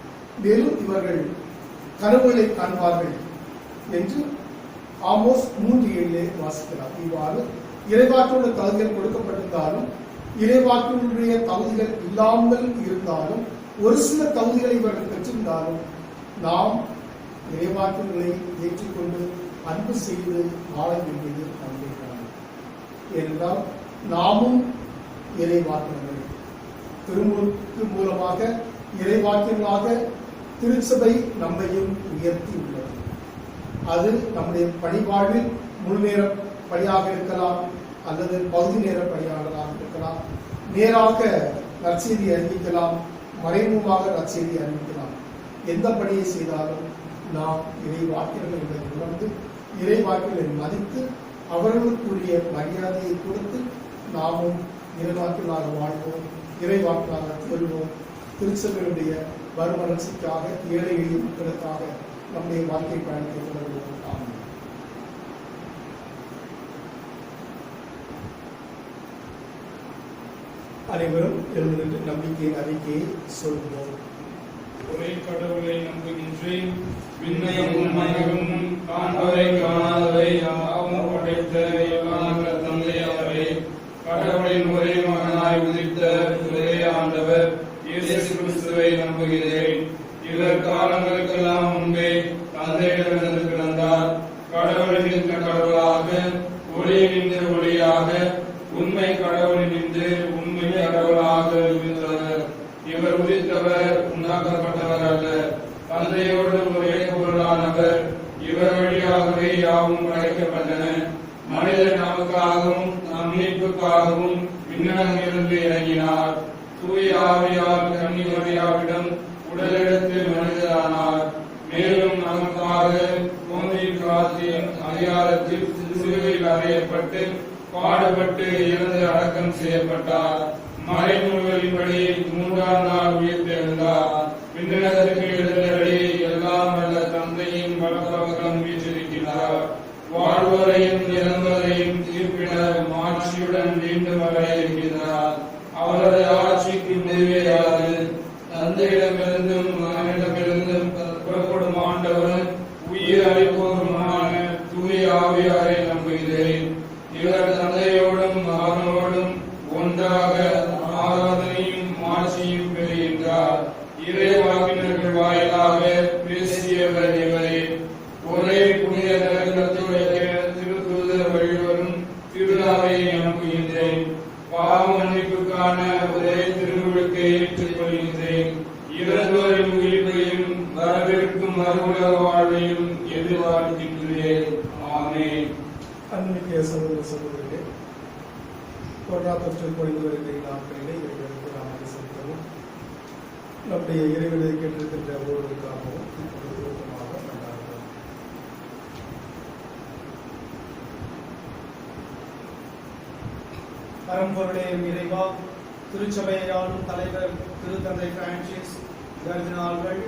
மேலும் இவர்கள் கனவுகளை காண்பார்கள் என்று ஆமோஸ் 3:7 வாசிக்கலாம். இவ்வாறு இறைவாக்குள்ள தகுதிகள் கொடுக்கப்பட்டிருந்தாலும் இறைவாக்குடைய தகுதிகள் இல்லாமல் இருந்தாலும் ஒரு சில தகுதிகளை இவர்கள் பெற்றிருந்தாலும் நாம் இறைவாக்குகளை ஏற்றுக்கொண்டு அன்பு செய்து வாழ வேண்டியது நம்முடைய கடமை. ஏனென்றால் நாமும் இறைவாக்கினர்கள். திருமுழுக்கு மூலமாக இறைவாக்கியங்களாக திருச்சபை நம்மையும் உயர்த்தி உள்ளது. அது நம்முடைய பணிவாழ்வில் முழுநேர பணியாக இருக்கலாம் அல்லது பகுதி நேர பணியாளராக இருக்கலாம். நேராக நற்செய்தி அறிவிக்கலாம், மறைமுகமாக நற்செய்தி அறிவிக்கலாம். எந்த பணியை செய்தாலும் நாம் இறை வாக்கியர்கள் என்பதை உணர்ந்து இறை வாக்கியர்களை மதித்து அவர்களுக்குரிய மரியாதையை கொடுத்து நாமும் இறைவாக்கியர்களாக வாழ்வோம், இறைவாக்கியர்களாக திகழ்வோம். திருச்சபையுடைய வறுமலர்ச்சிக்காக, ஏழை எளிய மக்களுக்காக நம்முடைய வாழ்க்கை பயணத்தை தொடர்வோம். ஆமென். அனைவரும் எழுந்து நம்பிக்கையின் அறிக்கையை சொல்வோம். ஒரே கடவுளை நம்புகின்றேன். விண்ணையும் மண்ணையும் காண்பவை காணாதவை யாவும் படைத்த எல்லாம் தந்தை அவரே. கடவுளின் ஒரே மகனாய் உதித்த ஒரே ஆண்டவர் இயேசு கிறிஸ்துவை நம்புகிறேன். இவர் காலங்களுக்கெல்லாம் முன்பே தந்தையிடமிருந்து பிறந்தார். கடவுளின் கடவுளாக, ஒளியினின்று ஒளியாக, உண்மை கடவுளினின்று உண்மை கடவுளாக உதித்தவர். இவர் உதித்தவர் உண்டாக்கப்பட்டவர் அல்ல, தந்தையோடு ஒரே பொருளானவர். இவர் வழியாகவே யாவும் படைக்கப்பட்டன. மனிதர் நமக்காகவும் நம் மீட்புக்காகவும் விண்ணகமிருந்து இறங்கினார். தூய ஆவியார் கன்னி மரியாவிடம் உடலெடுத்து மனிதரானார். மேலும் நமக்காக போன்றின் காலத்தின் அதிகாரத்தில் சிலுவையில் அறையப்பட்டு பாடுபட்டு இறந்து அடக்கம் செய்யப்பட்டார். மறைநூல்களின்படி 3ஆம் நாள் உயிர்த்தெழுந்தார். விண்ணகத்துக்கு எழுந்தபடி எல்லாம் வல்ல தந்தையின் வலப்பக்கம் வீற்றிருக்கிறார். வாழ்வோரையும் இறந்தோரையும் தீர்ப்பிட மாட்சியுடன் மீண்டும் வர இருக்கிறார். அவரது ஆட்சிக்கு முடிவேயாது. தந்தையிடமிருந்தும் மகனிடமிருந்தும் புறப்படும் ஆண்டவரும் உயிர் அளிப்போருமான தூய ஆவியாரை நம்புகிறேன். இவர் தந்தையோடும் மகனோடும் ஒன்றாக ஆராதனையும் மாட்சியும் பெறுகின்றார். இறைவாக்கினர்கள் வாயிலாக பேசியவர் இவரே. ஒரே புனித நகரத்துடைய திருத்தூதர் வழிவரும் திருநாவை நம்புகின்றேன். பாவ மன்னிப்புக்கான ஒரே திருமுழுக்கை ஏற்றுக்கொள்கின்றேன். இறந்தோரின் உயிரையும் வரவிருக்கும் மறுவுலக வாழ்வையும் எதிர்பார்க்கின்றேன். ஆமென். அன்பிற்குரிய சகோதர சகோதரிகளே, கொரோனா தொற்று பொழிந்து வருகிற நாட்களிலே இறைவனுக்கு நாம் அதை செலுத்தவும் நம்முடைய இறைவனை கேட்டிருக்கின்ற ஒவ்வொருவருக்காகவும் விருப்பமாக கொண்டாடுவோம். பரம்பொருளே இறைவா, திருச்சபையாளும் தலைவர் திருத்தந்தை பிரான்சிஸ், கர்தினால்கள்,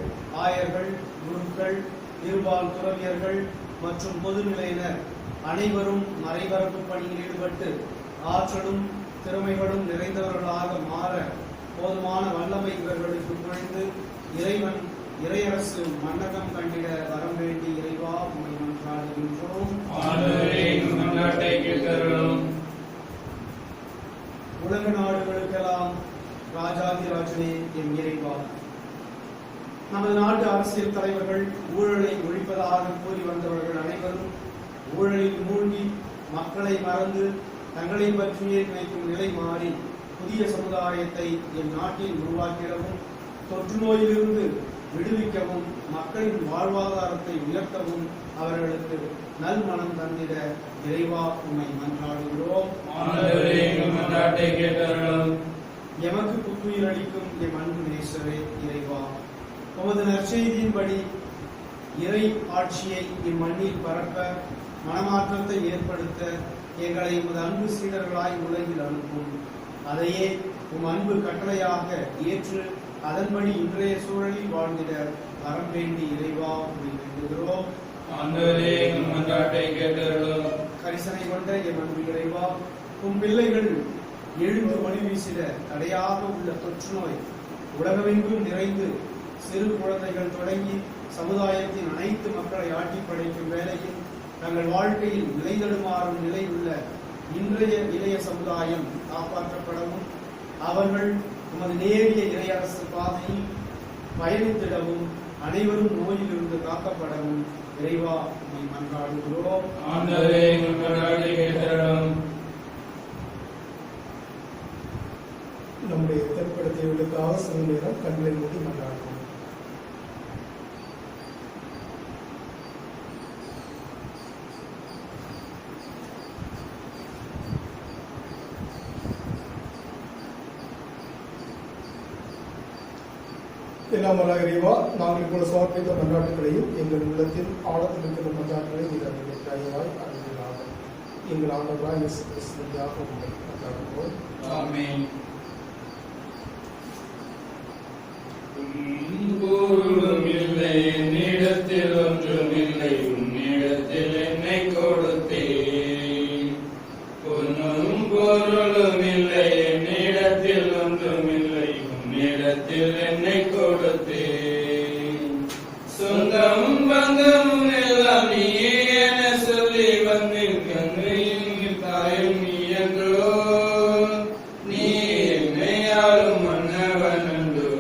ஆயர்கள், குருக்கள், இருபால் துறவியர்கள் மற்றும் பொதுநிலையினர் அனைவரும் மறைபரப்பு பணியில் ஈடுபட்டு ஆற்றலும் திறமைகளும் நிறைந்தவர்களாக மாற போதுமான வல்லமை இவர்களுக்கு பொழிந்து இறைவன் இறையரசு மன்னகம் கண்டிட வரம் வேண்டி இறைவா உம்மை மன்றாடுகின்றோம். உலக நாடுகளுக்கெல்லாம் ராஜாதிராஜனே என் இறைவா. நமது நாட்டு அரசியல் தலைவர்கள் ஊழலை ஒழிப்பதாக கூறி வந்தவர்கள் அனைவரும் ஊழலில் மூழ்கி மக்களை மறந்து தங்களை பற்றியே நினைக்கும் நிலை மாறி புதிய சமுதாயத்தை என் நாட்டில் உருவாக்கிடவும் தொற்று நோயிலிருந்து விடுவிக்கவும் மக்களின் வாழ்வாதாரத்தை உயர்த்தவும் அவர்களுக்கு நல் மனம் தந்திட இறைவா உம்மை மன்றாடுகிறோம். எமக்கு புத்துயிர் அளிக்கும் எம் அன்பு நேசரே இறைவா, உமது நற்செய்தியின்படி இறை ஆட்சியை இம்மண்ணில் பரப்ப மனமாற்றத்தை ஏற்படுத்த எங்களை உமது அன்பு சீடர்களாய் உலகில் அனுப்பும். அதையே உம் அன்பு கட்டளையாக ஏற்று அதன்படி இன்றைய சூழலில் வாழ்ந்திட வரம் வேண்டி இறைவா வேண்டுகிறோம். கரிசனை கொண்ட எம் அன்பு இறைவா, உம் பிள்ளைகள் எழுந்து ஒளி வீசிட தடையாக உள்ள தொற்று நோய் உலகமெங்கும் நிறைந்து சிறு குழந்தைகள் தொடங்கி சமுதாயத்தின் அனைத்து மக்களை ஆட்டி படைக்கும் வேளையில் தங்கள் வாழ்க்கையில் நிலைதடுமாறும் நிலை உள்ள இன்றைய இளைய சமுதாயம் காப்பாற்றப்படவும் அவர்கள் உமது நேரிய இறையரசு பாதையில் பயணித்திடவும் அனைவரும் நோயிலிருந்து காக்கப்படவும் இறைவா உம்மை மன்றாடுகிறோம். நம்முடைய திரைப்படத்திற்காக சில நேரம் கண்களை மூடி மன்றாடுவோம். எல்லாம் வல்ல இறைவா, நாங்கள் இப்போது சமர்ப்பித்த மன்றாட்டுகளையும் எங்கள் உள்ளத்தில் ஆழத்தில் இருக்கிற மன்றாட்டுகளையும் நீங்கள் அறிவித்தாய் அறிவிக்கிறார்கள். எங்கள் ஆண்டவராய் இயேசு கிறிஸ்துவியாக உங்களை மன்றாடுவோம். ஆமென். பொருளும் இல்லை என்னிடத்தில் ஒன்றுமில்லை, உன்னிடத்தில் என்னை கொடுத்தேன். பொன்னும் பொருளும் இல்லை என்னிடத்தில் ஒன்றுமில்லை, உன்னிடத்தில் என்னை கொடுத்தேன். சொந்தம் பந்தமும் எல்லாம் நீயே என சொல்லி வந்தேன். கங்கையின் தாயும் நீ என்றோ, நீ என்னை ஆளும் மன்னவன் என்றோ.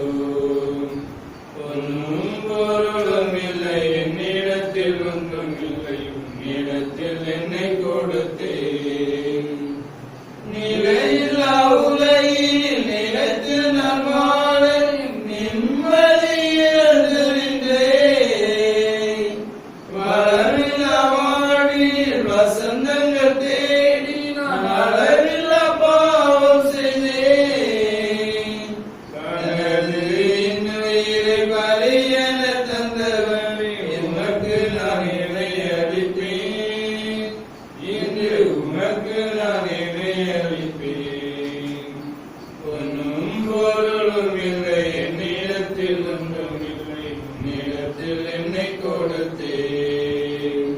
பொன்னும் பொருளும் இல்லை என்னிடத்தில் ஒன்றும் இல்லை, உன்னிடத்தில் என்னை கொடுத்தேன். நிலையில்லா உலகில் நிலத்தில் நான் வாழ நிம்மதியில் நின்றேன். வளமில்லா வாழ்வில் வசந்தங்கள் தேடி நான் அளவில்லா பாவம் செய்தேன். கடந்து இன்னுயிரை பலியென தந்தவனே, உமக்கு நான் இணை அளிப்பேன். இன்று உமக்கு நான் இணை அளிப்பேன். பொன்னும் பொருளும் இல்லை என்னிடத்தில் ஒன்றும் இல்லை, உன்னிடத்தில் என்னை கொடுத்தேன்.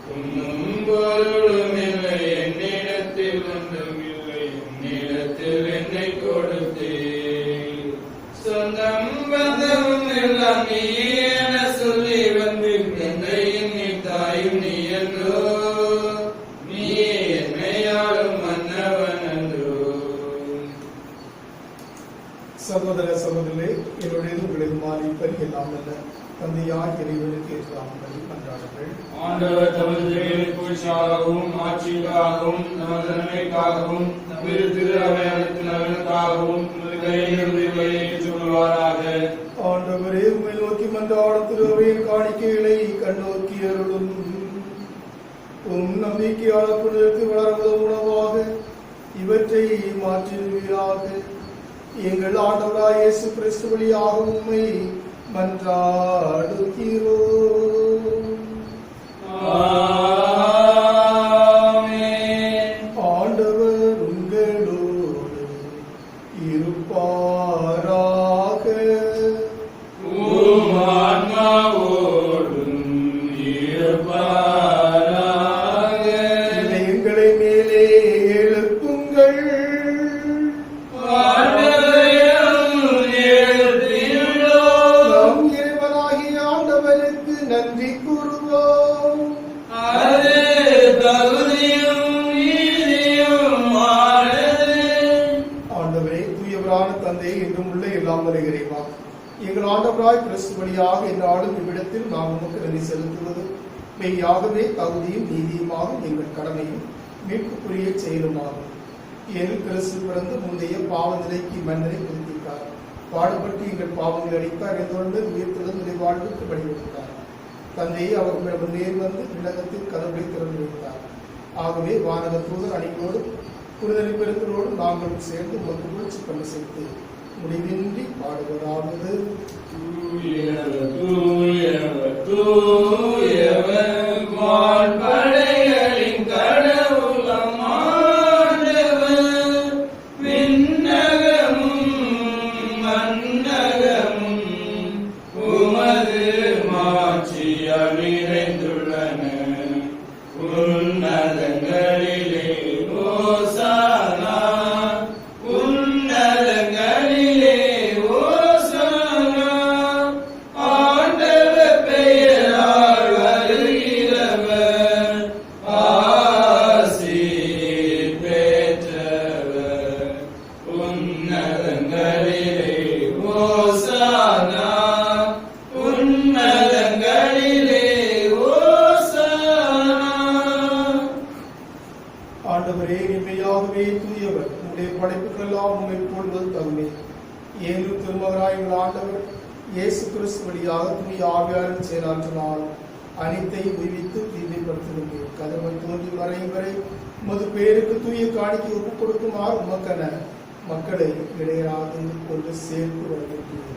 பொன்னும் பொருளும் இல்லை என்னிடத்தில் ஒன்றும் இல்லை, உன்னிடத்தில் என்னை கொடுத்தேன். சொந்தம் பந்தமும் எல்லாம் நீ என சொல்லி வந்து தந்தையும் நீ தாயும் நீ என்றோ, நீ என்னை ஆளும் மன்னவன் என்றோ. சகோதர சகோதரர்களே, என்னுடைய உங்களது மாறி எல்லாம் அல்ல தந்தையாய் இறைவனுக்கு ஏற்றாமல் மன்றாடுங்கள். ஆண்டவர் தமது திருப்பூச்சாகவும் ஆட்சிக்காகவும் நமது நன்மைக்காகவும் நமது திரு அவையாளத்தின் நலனுக்காகவும் ஏற்றுக்கொள்வாராக. ஆண்டவரே, உம்மை நோக்கி மன்றாட திருவையின் காணிக்கைகளை கண்ணோக்கி அருளும். உம் நம்பிக்கையாளர்களுக்கு வளர்வது உணவாக இவற்றை மாற்றிடுவீராக. எங்கள் ஆண்டவராய் இயேசு கிறிஸ்து வழியாக உம்மை மன்றாடுகிறோம். ஆமென். ஆண்டவர் உங்களோடு இருப்பாராக. உம் ஆன்மாவோடும் இருப்பாராக. எங்களை மேலே எழுப்புங்கள். நம் இறைவனாகிய ஆண்டவருக்கு நன்றி கூறுவோம். Hallelujah. தூயவரான தந்தை என்றும் உள்ள எல்லாம் வல்ல இறைவா, எங்கள் ஆண்டவராய் கிறிஸ்து வழியாக என்னாலும் இவ்விடத்தில் நாம் உமக்கு நன்றி செலுத்துவது மெய்யாகவே தகுதியும் நீதியுமாகும் எங்கள் கடமையும் மீட்புக்குரிய செயலுமாகும். ஏனில் கிறிஸ்து பிறந்து முந்தைய பாவ நிலைக்கு மன்னரை புதுப்பித்தார், பாடுபட்டு எங்கள் பாவங்களை அளித்தார், எதோடு உயிர்த்தெழுந்து வாழ்வுக்கு வழிவகுத்தார். தந்தையை அவர் நேர் வந்து விண்ணகத்தில் கதவுகளை திறந்து வைத்தார். ஆகவே வானக தூதர் அணிகளோடு புரிதலை பெருந்தரோடு நாங்களும் சேர்ந்து உமக்கு புகழ்ச்சி பண்ண சேர்த்து முடிவின்றி பாடுவதாவது. தூயவர் தூயவர் தூயவர் வான்படைகளின் கடவுளாம் ஆண்டவர், விண்ணகமும் மண்ணகமும் உமது மாட்சியால் நிறைந்துள்ளன. உன்னதங்களிலே ஓசானா, உன்னதங்களிலே ஓசானா. ஆண்டவர் பெயரால் வருகிறவர் ஆசி பெற்றவர். உன்னதங்களிலே ஓசானா, உன்னதங்களிலே ஓசானா. ஆண்டவரே, இன்மையாகவே தூயவர், உம்முடைய படைப்புகளெல்லாம் உம்மை போல்வது தகுமே. ஏனும் திருமகனாய் எங்கள் ஆண்டவர் இயேசு கிறிஸ்து வழியாக தூய ஆவியாரின் செயலாற்றினால் அனைத்தையும் உய்வித்து தீமைப்படுத்துகின்றேன். கதவை தோன்றி வரையும் வரை உமது பேருக்கு தூய காணிக்கை ஒப்புக் கொடுக்குமாறு உமக்கென மக்களை இடையராது கொண்டு சேர்த்து வருகின்றேன்.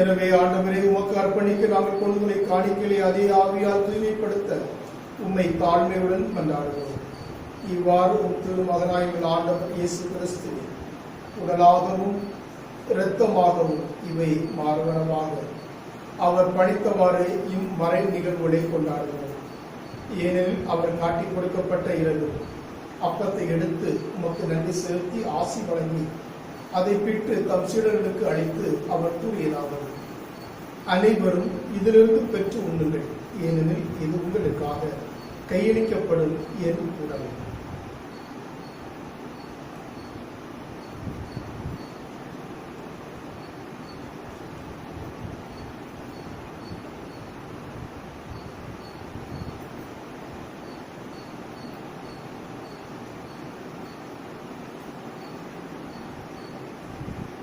எனவே ஆண்டவரே, உமக்கு அர்ப்பணிக்க நாங்கள் கொண்டுகளை காணிக்கைகளை அதே ஆவியால் தூய்மைப்படுத்த உம்மை தாழ்மையுடன் கொண்டாடுவோம். இவ்வாறு உம் திருமகனாய் எங்கள் ஆண்டவர் இயேசு கிறிஸ்து உடலாகவும் இரத்தமாகவும் இவை மாறுவனமாக அவர் பணித்தவாறு இம்மறை நிகழ்வுகளை கொண்டாடுவோம். ஏனெனில் அவர் காட்டிக் கொடுக்கப்பட்ட இரவு அப்பத்தை எடுத்து உமக்கு நன்றி செலுத்தி ஆசி வழங்கி அதை பிட்டு தம் சீடர்களுக்கு அளித்து அவர் கூறியதாவது: அனைவரும் இதிலிருந்து பெற்று உண்ணுங்கள், ஏனெனில் இது உங்களுக்காக கையளிக்கப்படும் என் உடல்.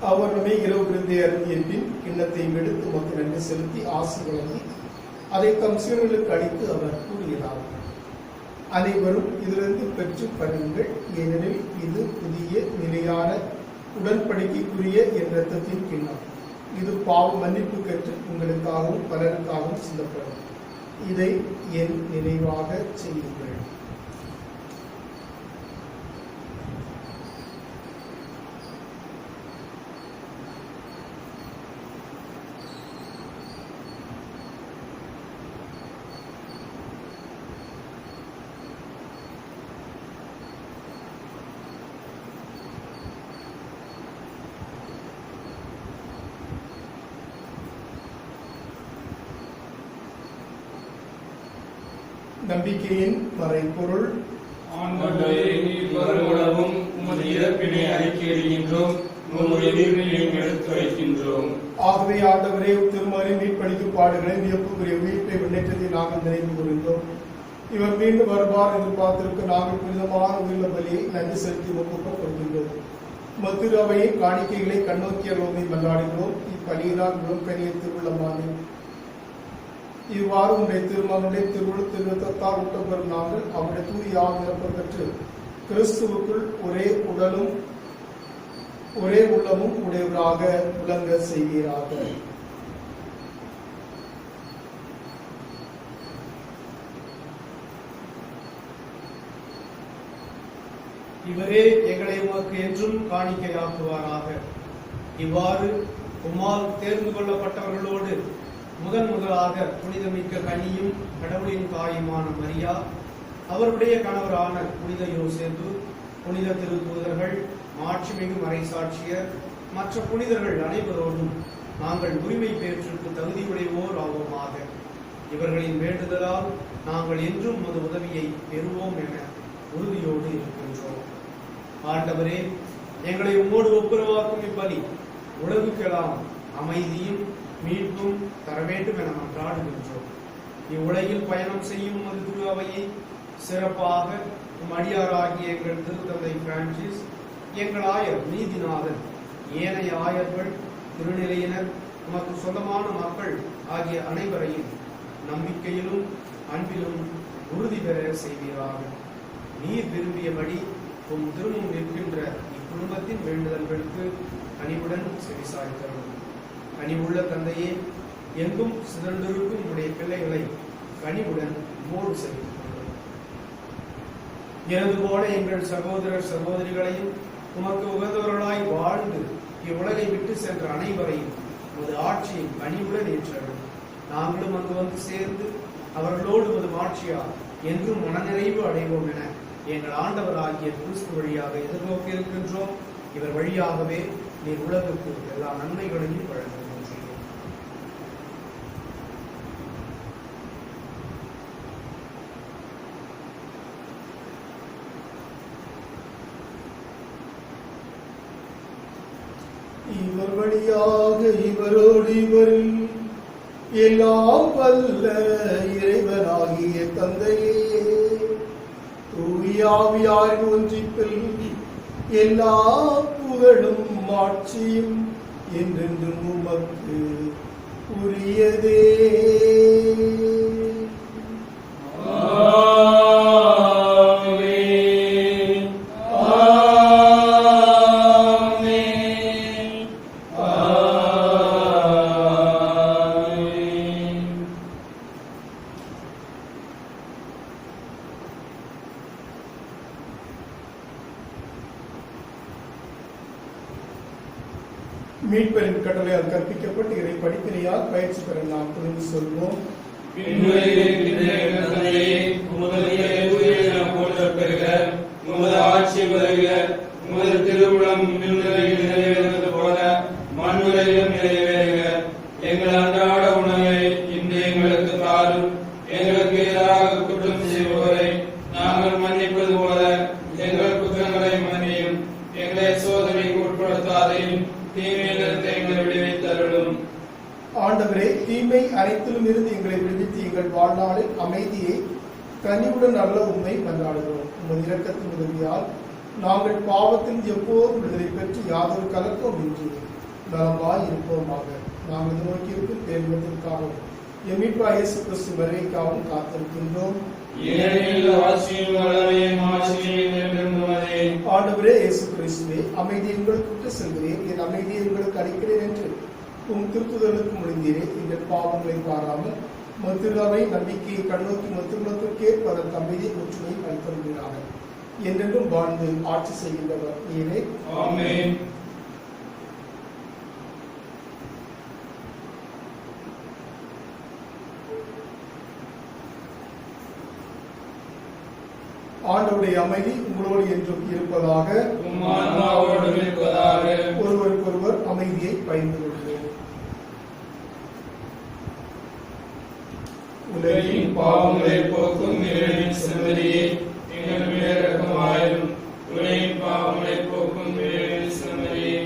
அவர் நம்மை இரவு விருந்தை அருந்திய பின் கிண்ணத்தை எடுத்து உமக்கு நன்றி செலுத்தி ஆசி வழங்கி அதை தம் சீடர்களுக்கு அளித்து அவர் கூறியதாவது: அனைவரும் இதிலிருந்து பெற்று பருங்கள், ஏனெனில் இது புதிய நிலையான உடன்படிக்கைக்குரிய என் இரத்தத்தின் கிண்ணம். இது பாவ மன்னிப்பு பெற்று உங்களுக்காகவும் பலருக்காகவும் சிந்தப்படும். இதை என் நினைவாக செய்யுங்கள். நம்பிக்கையின் மறைபொருள். ஆண்டவரே, நீர் வருமுளவும் உமது இறப்பினை அறிக்கையிடுகின்றோம், உமது எதிர்மையையும் எடுத்து வைக்கின்றோம். ஆகவே ஆண்டவரே, திருமறை மீட்பளிக்கும் பாடுகளை வியப்புக்குரிய உயிர்ப்பை முன்னேற்றத்தை நாங்கள் நினைவு கூறுகின்றோம். இவர் மீண்டும் வருவார் என்று பார்த்திருக்க நாங்கள் புனிதமான உள்ள பலியை நன்றி செலுத்தி ஒப்புக்கொள்கின்றோம். மத்திரு அவையை காணிக்கைகளை கண்ணோக்கிய ரோமை மன்றாடுகிறோம். இப்பலியினால் முழுக்கரிய திருவுள்ளமான இவ்வாறு உடைய திருமகனுடைய திருவிழத்தால் ஊட்டப்பெறும் நாங்கள் அவருடைய தூய ஆவியப்ப பெற்று கிறிஸ்துவுக்குள் ஒரே உடலும் ஒரே உள்ளமும் உடையவராக விளங்க செய்வீராக. இவரே எங்களை உமக்கு என்றும் காணிக்கையாக்குவாராக. இவ்வாறு உம்மால் தேர்ந்து கொள்ளப்பட்டவர்களோடு முதலாக புனிதமிக்க கனியும் கடவுளின் தாயுமான மரியா, அவருடைய கணவரான புனித யோசேப்பு, புனித திருத்தூதர்கள், மாட்சிமிகு மறைசாட்சியர், மற்ற புனிதர்கள் அனைவரோடும் நாங்கள் உரிமை பேற்றுக்கு தகுதியுடையோர் ஆவோமாக. இவர்களின் வேண்டுதலால் நாங்கள் என்றும் உமது உதவியை பெறுவோம் என உறுதியோடு இருக்கின்றோம். ஆண்டவரே, எங்களை உம்மோடு ஒப்புரவாக்கும் இப்பலி உலகுக்கெல்லாம் அமைதியும் மீட்பும் தர வேண்டும் என மன்றாடுகின்றோம். இவ்வுலகில் பயணம் செய்யும் உமது திரு அவையை சிறப்பாக உம் அடியாராகிய எங்கள் திருத்தந்தை பிரான்சிஸ், எங்கள் ஆயர் நீதிநாதன், ஏனைய ஆயர்கள், திருநிலையினர், உமக்கு சொந்தமான மக்கள் ஆகிய அனைவரையும் நம்பிக்கையிலும் அன்பிலும் உறுதி பெற செய்வீராக. நீர் விரும்பியபடி உம் திருமும் நிற்கின்ற இக்குடும்பத்தின் வேண்டுதல்களுக்கு கனிவுடன் செவிசாய்த்தரும். கனிவுள்ள தந்தையே, எங்கும் சிதறிருக்கும் உடைய பிள்ளைகளை கனிவுடன் மோடு செலுத்திக் எனது போல எங்கள் சகோதரர் சகோதரிகளையும் உமக்கு உகந்தவர்களாய் வாழ்ந்து இவ்வுலகை விட்டு சென்ற அனைவரையும் உமது ஆட்சியை கனிவுடன் ஏற்றரும். நாங்களும் அங்கு வந்து சேர்ந்து அவர்களோடு உமது ஆட்சியால் என்றும் மனநிறைவு அடைவோம் என எங்கள் ஆண்டவராகிய கிறிஸ்து வழியாக எதிர்நோக்கி இருக்கின்றோம். இவர் வழியாகவே நீர் உலகுக்கு எல்லா நன்மைகளையும் வழங்குகின்றீர்கள். இவர் வழியாக இவரோடு இவரில் எல்லாம் வல்ல இறைவனாகிய தந்தையே, தூயாவியாரின் ஒன்றிப்பில் எல்லா புகழும் ஆட்சியும் என்றென்றும் உமக்கு உரியதே. மீட்பரின் கட்டளையால் கற்பிக்கப்பட்டு இறை படிப்பினையால் பயிற்சி பெற நாம் துணிந்து சொல்வோம். ஆட்சி வருக, உமது திருவுளம் விண்ணுலகில் நிறைவேறுவது போல மண்ணுலகிலும் நிறைவேறுக. எங்கள் அன்றாட உணவை இன்று எங்களுக்கு தாரும். எங்களுக்கு எதிராக குற்றம் செய்வோரை நாங்கள் மன்னிப்பது போல எங்கள் குற்றங்களை மன்னியும். எங்களை சோதனைக்கு உட்படுத்தாதையும் தீமையிலிருந்து எங்களை விடுவித்தருளும். ஆண்டவரே, தீமை அனைத்திலும் இருந்து எங்களை விடுவித்து எங்கள் வாழ்நாளில் அமைதியை கனிவுடன் நல்ல உண்மை மன்றாடுகிறோம். உமது இரக்கத்தின் உதவியால் நாங்கள் பாவத்தில் எப்போதும் விடுதலை பெற்று யாதொரு கலக்கம் இன்றி நலமாய் இருப்போமாக. நாங்கள் நோக்கி இருக்கும் தேர்தலுக்காகவும் எம்மிப்பா இயேசு கிறிஸ்து வருகைக்காகவும் காத்திருக்கின்றோம். ஆண்டவரே இயேசு கிறிஸ்துவே, அமைதி உங்களுக்கு செல்கிறேன், என் அமைதியை உங்களுக்கு அளிக்கிறேன் என்று உம் திருத்துதலுக்கு முடிந்தீரே. எங்கள் பாவங்களை பாராமல் மத்திராவை நம்பிக்கையை கண்ணோக்கி மத்திருலத்திற்கேற்ப அதற்கு அமைதியை ஒற்றுமையை அளித்தருகிறாக. என்றென்றும் வாழ்ந்து ஆட்சி செய்கின்றவர் நீரே. ஆமென். ஆண்டவருடைய அமைதி உங்களோடு என்றும் இருப்பதாக. ஒருவருக்கொருவர் அமைதியை பகிர்ந்து கொள்கிறோம். உலகின் பாவங்களை போக்கும் இறைவனின் செம்மறியே, எங்கள் மேல் இரக்கமாயிரும். உலகின் பாவங்களை போக்கும் இறைவனின் செம்மறியே,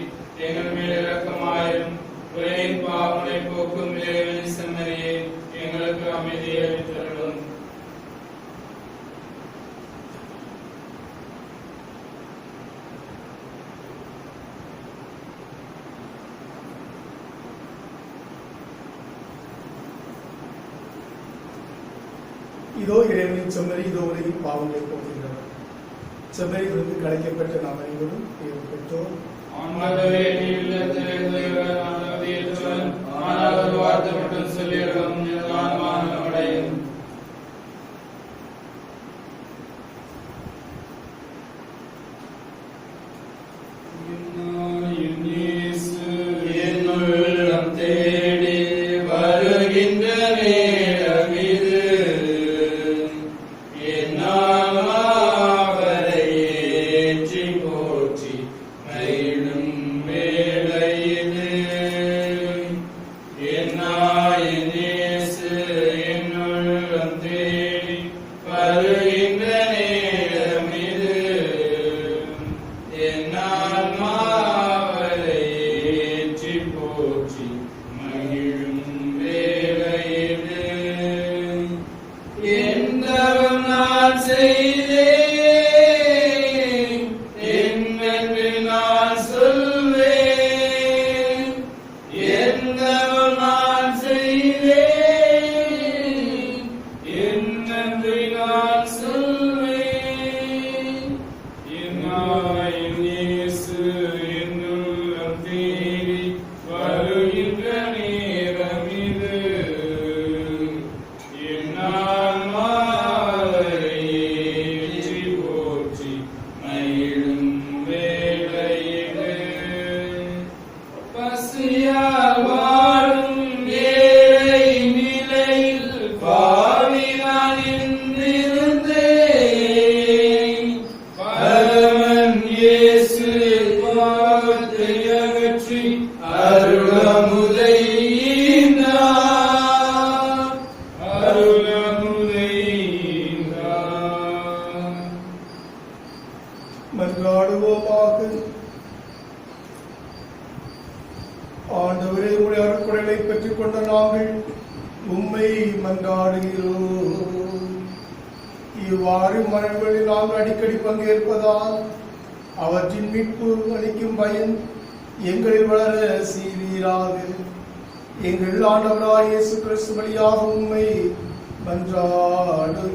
எங்கள் மேல் இரக்கமாயிரும். உலகின் பாவங்களை போக்கும் இறைவனின் செம்மறியே, எங்களுக்கு அமைதியை அளித்தருளும். இதோ இறைவனின் செம்மறி, இதோ உலகின் பாவங்களை போக்குகிறவர். செம்மறியிலிருந்து கலைக்கப்பட்ட நாம் அனைவரும் பேர் பெற்றோர். ஆண்டவரே, நீர் ஆனால் ஒரு வார்த்தை மட்டும் சொல்லியிருக்கும், எனது ஆன்மா நலமடையும். தேடி வருகின்ற நேரம் இது, என்னாவரை ஏற்றி போற்றி மகிழும் வேளை இது. என் இயேசு என் செய்தேன் என்னென்று நான் சொல்வேன். என்னவள் நான் செய்தேன் என்னென்று நான் சொல்வேன். என் ஆயின் இயேசு என்னுள்ளம் தேடி வருகின்ற நேரம் இது. என் ஆன்மாவை ஏற்றி போற்றி மகிழும் வேளை இது. பசியால் வாழும் ஏழை நிலையில் பாவி நான் இருந்தேன். பரமன் இயேசு பாவத்தை அகற்றி அருளமுதை ஈந்தார். அருளமுதை ஈந்தார். மன்றாடுவோமாக. ஆண்டவரே, உடைய அருட்கொடைகளை பெற்றுக் கொண்ட நாங்கள் உம்மை மன்றாடுகிறோம். இவ்வாறு மரங்களில் நாங்கள் அடிக்கடி பங்கேற்பதால் அவற்றின் மீட்பு அளிக்கும் பயன் எங்களில் வளர செய்வீராக. எங்கள் ஆண்டவராய் இயேசு கிறிஸ்து வழியாக உம்மை மன்றாடுகிறோம்.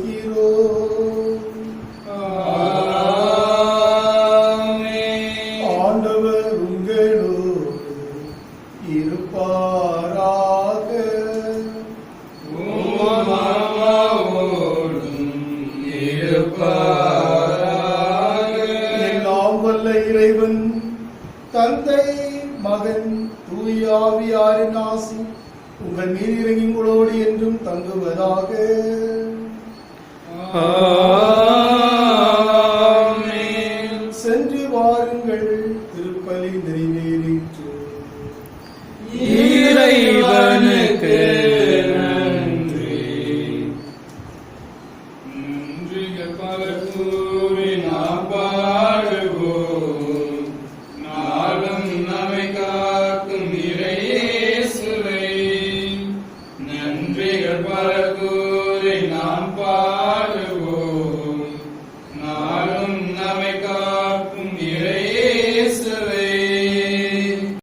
ஆமென். ஆண்டவர் உங்களோடு இருப்பாராக. உம் ஆன்மாவோடும் இருப்பாராக. எல்லாம் வல்ல இறைவன் தந்தை, மகன், தூய ஆவியாரின் ஆசி உங்கள் மீது இறங்கி உங்களோடு என்றும் தங்குவதாக. ஆமென்.